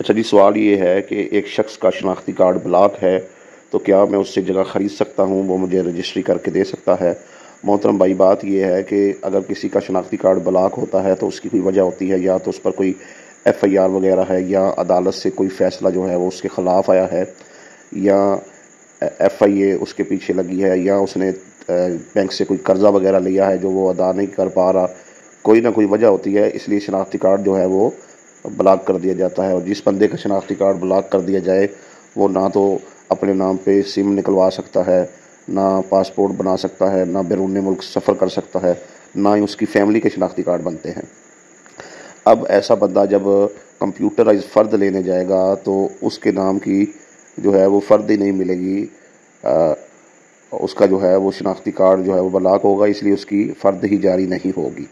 اچھا جی، سوال یہ ہے کہ ایک شخص کا شناختی کارڈ بلاک ہے تو کیا میں اس سے جگہ خرید سکتا ہوں؟ وہ مجھے رجسٹری کر کے دے سکتا ہے؟ محترم بھائی، بات یہ ہے کہ اگر کسی کا شناختی کارڈ بلاک ہوتا ہے تو اس کی کوئی وجہ ہوتی ہے، یا تو اس پر کوئی ایف آئی آر وغیرہ ہے، یا عدالت سے کوئی فیصلہ جو ہے وہ اس کے خلاف آیا ہے، یا ایف آئی اے اس کے پیچھے لگی ہے، یا اس نے بینک سے کوئی قرضہ وغیرہ لیا ہے جو وہ ادا نہیں کر پا رہا۔ کوئی نہ کوئی وجہ ہوتی ہے، اس لیے شناختی کارڈ جو ہے وہ بلاک کر دیا جاتا ہے۔ اور جس بندے کا شناختی کارڈ بلاک کر دیا جائے وہ نہ تو اپنے نام پہ سم نکلوا سکتا ہے، نہ پاسپورٹ بنا سکتا ہے، نہ بیرون ملک سفر کر سکتا ہے، نہ ہی اس کی فیملی کے شناختی کارڈ بنتے ہیں۔ اب ایسا بندہ جب کمپیوٹرائز فرد لینے جائے گا تو اس کے نام کی جو ہے وہ فرد ہی نہیں ملے گی، اس کا جو ہے وہ شناختی کارڈ جو ہے وہ بلاک ہوگا، اس لیے اس کی فرد ہی جاری نہیں ہوگی۔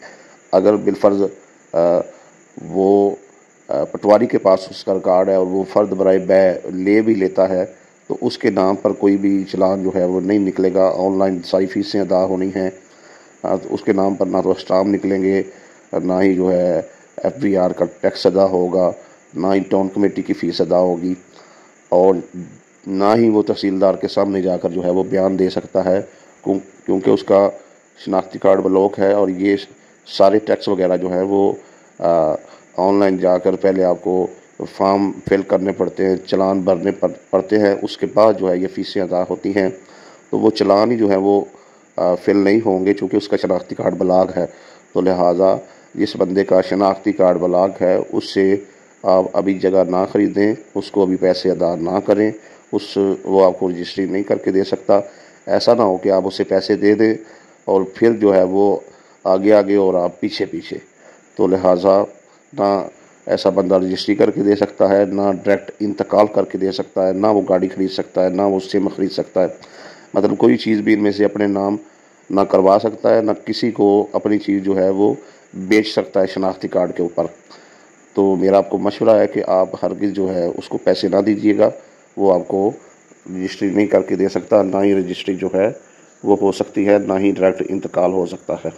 اگر بالفرض وہ پٹواری کے پاس اس کا کارڈ ہے اور وہ فرد برائے بے لے بھی لیتا ہے تو اس کے نام پر کوئی بھی چلان جو ہے وہ نہیں نکلے گا۔ آن لائن ساری فیسیں ادا ہونی ہیں، اس کے نام پر نہ تو اسٹامپ نکلیں گے، نہ ہی جو ہے ایف بی آر کا ٹیکس ادا ہوگا، نہ ہی ٹاؤن کمیٹی کی فیس ادا ہوگی، اور نہ ہی وہ تحصیلدار کے سامنے جا کر جو ہے وہ بیان دے سکتا ہے، کیونکہ اس کا شناختی کارڈ بلاک ہے۔ اور یہ سارے ٹیکس وغیرہ جو ہے وہ آن لائن جا کر پہلے آپ کو فارم فل کرنے پڑتے ہیں، چلان بھرنے پڑتے ہیں، اس کے بعد جو ہے یہ فیسیں ادا ہوتی ہیں۔ تو وہ چلان ہی جو ہے وہ فل نہیں ہوں گے چونکہ اس کا شناختی کارڈ بلاک ہے۔ تو لہٰذا جس بندے کا شناختی کارڈ بلاک ہے اس سے آپ ابھی جگہ نہ خریدیں، اس کو ابھی پیسے ادا نہ کریں، وہ آپ کو رجسٹری نہیں کر کے دے سکتا۔ ایسا نہ ہو کہ آپ اسے پیسے دے دیں اور پھر جو ہے وہ آگے آگے اور آپ پیچھے پیچھے۔ تو لہٰذا نہ ایسا بندہ رجسٹری کر کے دے سکتا ہے، نہ ڈائریکٹ انتقال کر کے دے سکتا ہے، نہ وہ گاڑی خرید سکتا ہے، نہ وہ سم خرید سکتا ہے، مطلب کوئی چیز بھی ان میں سے اپنے نام نہ کروا سکتا ہے، نہ کسی کو اپنی چیز جو ہے وہ بیچ سکتا ہے شناختی کارڈ کے اوپر۔ تو میرا آپ کو مشورہ ہے کہ آپ ہرگز جو ہے اس کو پیسے نہ دیجیے گا، وہ آپ کو رجسٹری نہیں کر کے دے سکتا، نہ ہی رجسٹری جو ہے وہ ہو سکتی ہے، نہ ہی ڈائریکٹ انتقال ہو سکتا ہے۔